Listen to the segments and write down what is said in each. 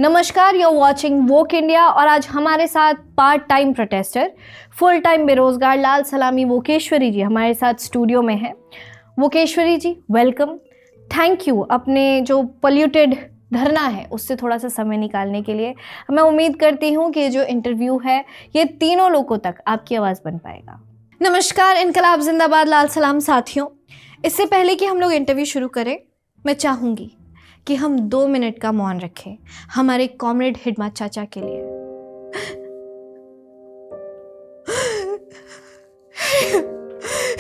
नमस्कार, you are watching woke India और आज हमारे साथ part time protester, full time बेरोजगार लाल सलामी वोकेश्वरी जी हमारे साथ स्टूडियो में है। वोकेश्वरी जी वेलकम, थैंक यू अपने जो पोल्यूटेड धरना है उससे थोड़ा सा समय निकालने के लिए। मैं उम्मीद करती हूँ कि जो इंटरव्यू है ये तीनों लोगों तक आपकी आवाज़ बन पाएगा। नमस्कार, इनकलाब जिंदाबाद लाल सलाम साथियों। इससे पहले कि हम लोग इंटरव्यू शुरू करें, मैं चाहूँगी कि हम 2 मिनट का मौन रखें हमारे कॉमरेड हिडमा चाचा के लिए।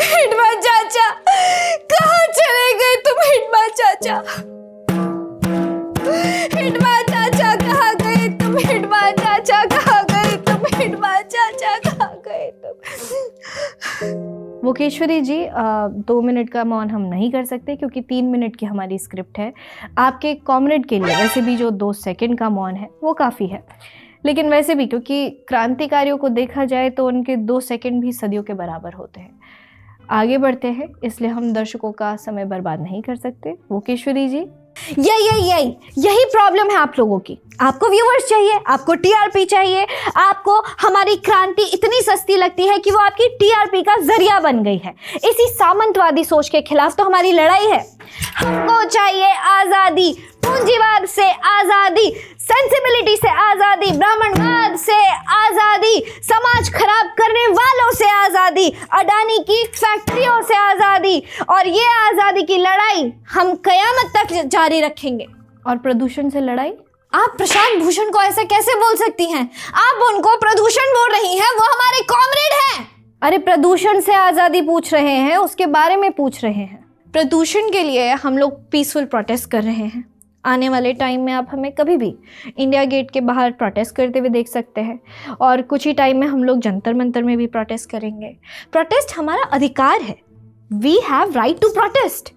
हिडमा चाचा, कहाँ चले गए तुम? हिडमा चाचा, हिडमा चाचा कहाँ गए तुम? हिडमा चाचा कहाँ गए तुम? हिडमा चाचा कहाँ गए तुम? वोकेश्वरी जी 2 मिनट का मौन हम नहीं कर सकते क्योंकि 3 मिनट की हमारी स्क्रिप्ट है। आपके कॉमरेड के लिए वैसे भी जो 2 सेकंड का मौन है वो काफ़ी है, लेकिन वैसे भी क्योंकि क्रांतिकारियों को देखा जाए तो उनके 2 सेकंड भी सदियों के बराबर होते हैं। आगे बढ़ते हैं, इसलिए हम दर्शकों का समय बर्बाद नहीं कर सकते। वोकेश्वरी जी, यही प्रॉब्लम है आप लोगों की। आपको व्यूअर्स चाहिए, आपको टीआरपी चाहिए, आपको हमारी क्रांति इतनी सस्ती लगती है कि वो आपकी टीआरपी का जरिया बन गई है। इसी सामंतवादी सोच के खिलाफ तो हमारी लड़ाई है। हमको चाहिए आजादी, पूंजीवाद से आजादी, सेंसिबिलिटी से आजादी, ब्राह्मणवाद से आजादी, समाज खराब करने वालों से आजादी, अडानी की फैक्ट्रियों से आजादी, और ये आजादी की लड़ाई हम कयामत तक जारी रखेंगे। और प्रदूषण से लड़ाई? आप प्रशांत भूषण को ऐसा कैसे बोल सकती हैं? आप उनको प्रदूषण बोल रही हैं, वो हमारे कॉमरेड हैं। अरे प्रदूषण से आजादी पूछ रहे हैं, उसके बारे में पूछ रहे हैं। प्रदूषण के लिए हम लोग पीसफुल प्रोटेस्ट कर रहे हैं। आने वाले टाइम में आप हमें कभी भी इंडिया गेट के बाहर प्रोटेस्ट करते हुए देख सकते हैं, और कुछ ही टाइम में हम लोग जंतर मंतर में भी प्रोटेस्ट करेंगे। प्रोटेस्ट हमारा अधिकार है, we have right to protest.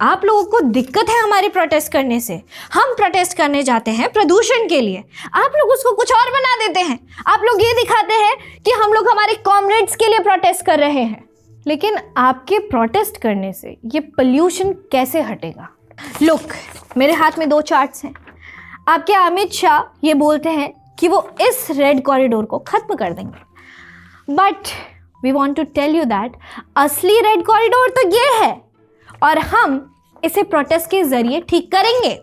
आप लोगों को दिक्कत है हमारे प्रोटेस्ट करने से। हम प्रोटेस्ट करने जाते हैं प्रदूषण के लिए, आप लोग उसको कुछ और बना देते हैं। आप लोग ये दिखाते हैं कि हम लोग हमारे कॉमरेड्स के लिए प्रोटेस्ट कर रहे हैं, लेकिन आपके प्रोटेस्ट करने से ये पोल्यूशन कैसे हटेगा? लुक, मेरे हाथ में 2 चार्ट्स हैं। आपके अमित शाह ये बोलते हैं कि वो इस रेड कॉरिडोर को खत्म कर देंगे, but we want to tell you that असली रेड कॉरिडोर तो ये है, और हम इसे प्रोटेस्ट के जरिए ठीक करेंगे।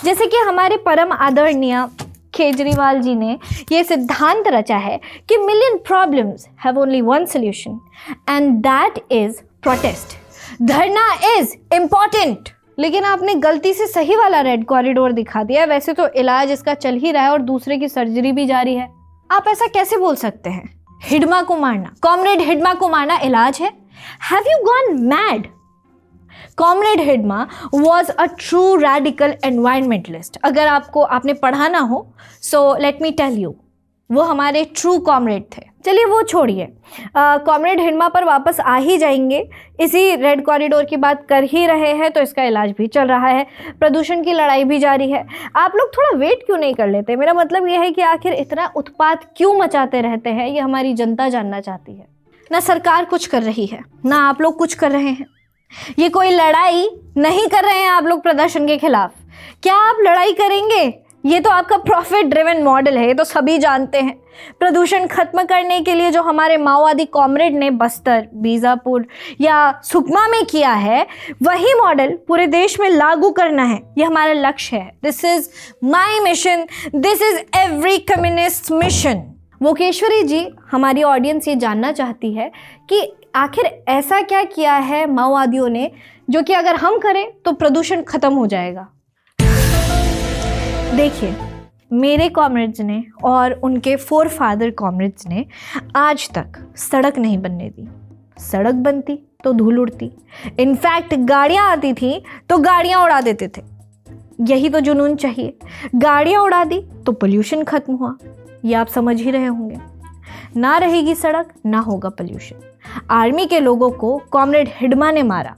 जैसे कि हमारे परम आदरणीय केजरीवाल जी ने ये सिद्धांत रचा है कि million problems have only one solution and that is protest. धरना इज इम्पॉर्टेंट, लेकिन आपने गलती से सही वाला रेड कॉरिडोर दिखा दिया। वैसे तो इलाज इसका चल ही रहा है और दूसरे की सर्जरी भी जारी है। आप ऐसा कैसे बोल सकते हैं? हिडमा को मारना, कॉमरेड हिडमा को मारना इलाज है? Have you gone mad? Comrade Hidma was a true radical environmentalist. अगर आपने पढ़ा ना हो, so let me tell you, वो हमारे ट्रू कॉमरेड थे। चलिए वो छोड़िए, कॉमरेड हिडमा पर वापस आ ही जाएंगे। इसी रेड कॉरिडोर की बात कर ही रहे हैं तो इसका इलाज भी चल रहा है, प्रदूषण की लड़ाई भी जारी है। आप लोग थोड़ा वेट क्यों नहीं कर लेते? मेरा मतलब ये है कि आखिर इतना उत्पात क्यों मचाते रहते हैं, ये हमारी जनता जानना चाहती है। ना सरकार कुछ कर रही है, ना आप लोग कुछ कर रहे हैं। ये कोई लड़ाई नहीं कर रहे हैं आप लोग प्रदर्शन के खिलाफ। क्या आप लड़ाई करेंगे? ये तो आपका प्रॉफिट ड्रिवन मॉडल है, ये तो सभी जानते हैं। प्रदूषण खत्म करने के लिए जो हमारे माओवादी कॉमरेड ने बस्तर, बीजापुर या सुकमा में किया है, वही मॉडल पूरे देश में लागू करना है, ये हमारा लक्ष्य है। This is my mission, this is every communist mission. Vokeshwari ji, हमारी ऑडियंस ये जानना चाहती है कि आखिर ऐसा क्या किया है माओवादियों ने जो कि अगर हम करें तो प्रदूषण खत्म हो जाएगा। देखिए, मेरे कॉमरेड्स ने और उनके फोरफादर कॉमरेड्स ने आज तक सड़क नहीं बनने दी। सड़क बनती तो धूल उड़ती, इनफैक्ट गाड़ियाँ आती थी तो गाड़ियाँ उड़ा देते थे। यही तो जुनून चाहिए। गाड़ियाँ उड़ा दी तो पोल्यूशन खत्म हुआ, ये आप समझ ही रहे होंगे। ना रहेगी सड़क, ना होगा पोल्यूशन। आर्मी के लोगों को कॉमरेड हिडमा ने मारा,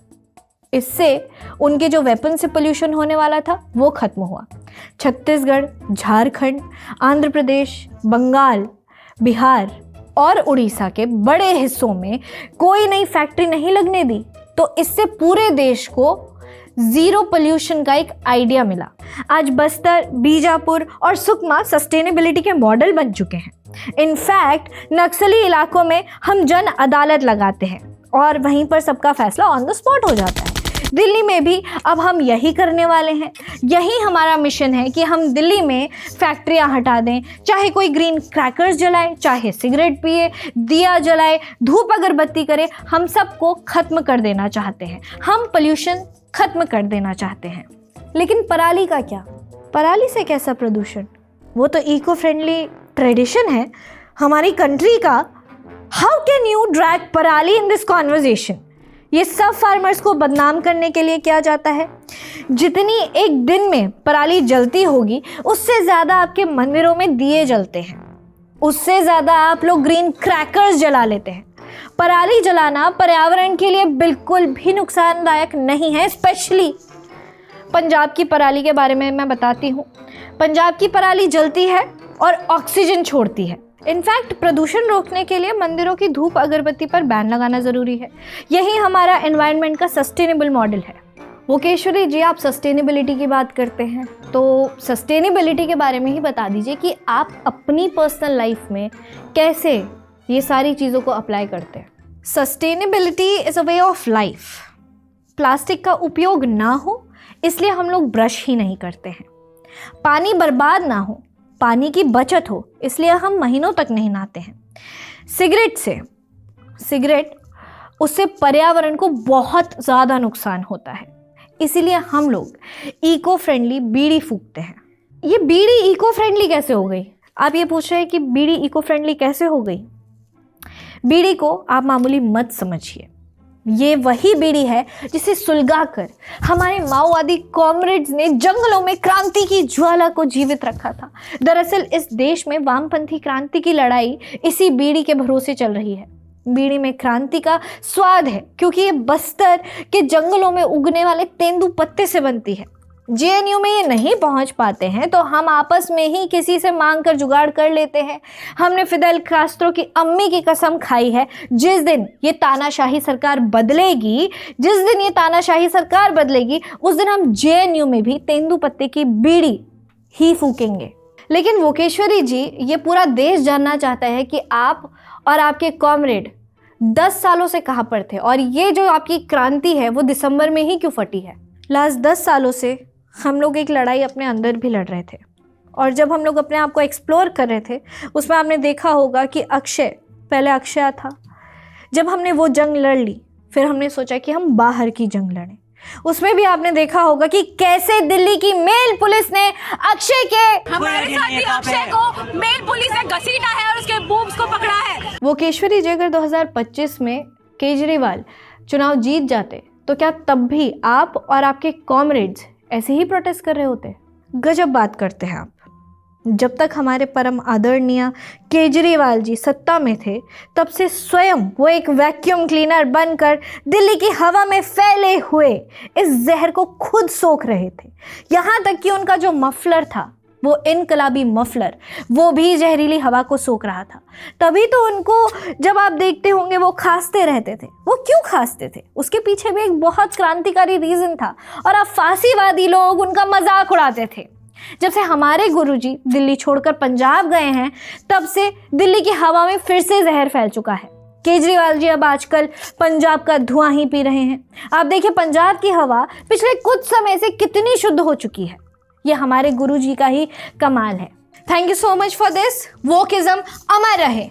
इससे उनके जो वेपन से पोल्यूशन होने वाला था वो खत्म हुआ। छत्तीसगढ़, झारखंड, आंध्र प्रदेश, बंगाल, बिहार और उड़ीसा के बड़े हिस्सों में कोई नई फैक्ट्री नहीं लगने दी, तो इससे पूरे देश को जीरो पोल्यूशन का एक आइडिया मिला। आज बस्तर, बीजापुर और सुकमा सस्टेनेबिलिटी के मॉडल बन चुके हैं। इनफैक्ट नक्सली इलाकों में हम जन अदालत लगाते हैं और वहीं पर सबका फैसला ऑन द स्पॉट हो जाता है। दिल्ली में भी अब हम यही करने वाले हैं। यही हमारा मिशन है कि हम दिल्ली में फैक्ट्रियां हटा दें, चाहे कोई ग्रीन क्रैकर्स जलाए, चाहे सिगरेट पिए, दिया जलाए, धूप अगरबत्ती करे, हम सबको ख़त्म कर देना चाहते हैं। हम पोल्यूशन ख़त्म कर देना चाहते हैं। लेकिन पराली का क्या? पराली से कैसा प्रदूषण? वो तो इको फ्रेंडली ट्रेडिशन है हमारी कंट्री का। हाउ कैन यू ड्रैग पराली इन दिस कॉन्वर्जेशन? ये सब फार्मर्स को बदनाम करने के लिए किया जाता है। जितनी एक दिन में पराली जलती होगी उससे ज़्यादा आपके मंदिरों में दिए जलते हैं, उससे ज़्यादा आप लोग ग्रीन क्रैकर्स जला लेते हैं। पराली जलाना पर्यावरण के लिए बिल्कुल भी नुकसानदायक नहीं है। स्पेशली पंजाब की पराली के बारे में मैं बताती हूँ। पंजाब की पराली जलती है और ऑक्सीजन छोड़ती है। इनफैक्ट प्रदूषण रोकने के लिए मंदिरों की धूप अगरबत्ती पर बैन लगाना ज़रूरी है। यही हमारा एनवायरनमेंट का सस्टेनेबल मॉडल है। वोकेश्वरी जी, आप सस्टेनेबिलिटी की बात करते हैं तो सस्टेनेबिलिटी के बारे में ही बता दीजिए कि आप अपनी पर्सनल लाइफ में कैसे ये सारी चीज़ों को अप्लाई करते हैं। Sustainability is a way of life. Plastic का उपयोग ना हो इसलिए हम लोग ब्रश ही नहीं करते हैं। पानी बर्बाद ना हो, पानी की बचत हो, इसलिए हम महीनों तक नहीं नहाते हैं। सिगरेट उससे पर्यावरण को बहुत ज़्यादा नुकसान होता है, इसीलिए हम लोग इको फ्रेंडली बीड़ी फूकते हैं। ये बीड़ी इको फ्रेंडली कैसे हो गई? आप ये पूछ रहे हैं कि बीड़ी इको फ्रेंडली कैसे हो गई? बीड़ी को आप मामूली मत समझिए। ये वही बीड़ी है जिसे सुलगाकर हमारे माओवादी कॉमरेड्स ने जंगलों में क्रांति की ज्वाला को जीवित रखा था। दरअसल इस देश में वामपंथी क्रांति की लड़ाई इसी बीड़ी के भरोसे चल रही है। बीड़ी में क्रांति का स्वाद है क्योंकि ये बस्तर के जंगलों में उगने वाले तेंदू पत्ते से बनती है। जेएनयू में ये नहीं पहुंच पाते हैं तो हम आपस में ही किसी से मांग कर जुगाड़ कर लेते हैं। हमने फिदेल कास्त्रो की अम्मी की कसम खाई है, जिस दिन ये तानाशाही सरकार बदलेगी, उस दिन हम जेएनयू में भी तेंदू पत्ते की बीड़ी ही फूकेंगे। लेकिन वोकेश्वरी जी, ये पूरा देश जानना चाहता है कि आप और आपके कॉमरेड 10 सालों से कहाँ पर थे और ये जो आपकी क्रांति है वो दिसंबर में ही क्यों फटी है? लास्ट 10 सालों से हम लोग एक लड़ाई अपने अंदर भी लड़ रहे थे और जब हम लोग अपने आप को एक्सप्लोर कर रहे थे उसमें आपने देखा होगा कि पहले अक्षय था। जब हमने वो जंग लड़ ली फिर हमने सोचा कि हम बाहर की जंग लड़ें। उसमें भी आपने देखा होगा कि कैसे दिल्ली की मेल पुलिस ने हमारे साथ भी अक्षय को मेल पुलिस ने घसीटा है और उसके बूम्स को पकड़ा है। वोकेश्वरी जी, अगर 2025 में केजरीवाल चुनाव जीत जाते तो क्या तब भी आप और आपके कॉमरेड्स ऐसे ही प्रोटेस्ट कर रहे होते? गजब बात करते हैं आप। जब तक हमारे परम आदरणीय केजरीवाल जी सत्ता में थे तब से स्वयं वो एक वैक्यूम क्लीनर बनकर दिल्ली की हवा में फैले हुए इस जहर को खुद सोख रहे थे। यहाँ तक कि उनका जो मफलर था, वो इनकलाबी मफलर, वो भी जहरीली हवा को सोख रहा था। तभी तो उनको जब आप देखते होंगे वो खांसते रहते थे। वो क्यों खांसते थे? उसके पीछे भी एक बहुत क्रांतिकारी रीज़न था और आप फांसीवादी लोग उनका मजाक उड़ाते थे। जब से हमारे गुरुजी दिल्ली छोड़कर पंजाब गए हैं तब से दिल्ली की हवा में फिर से जहर फैल चुका है। केजरीवाल जी अब आजकल पंजाब का धुआं ही पी रहे हैं। आप देखिए पंजाब की हवा पिछले कुछ समय से कितनी शुद्ध हो चुकी है। ये हमारे गुरुजी का ही कमाल है। Thank you so much for this. Wokism अमर रहे।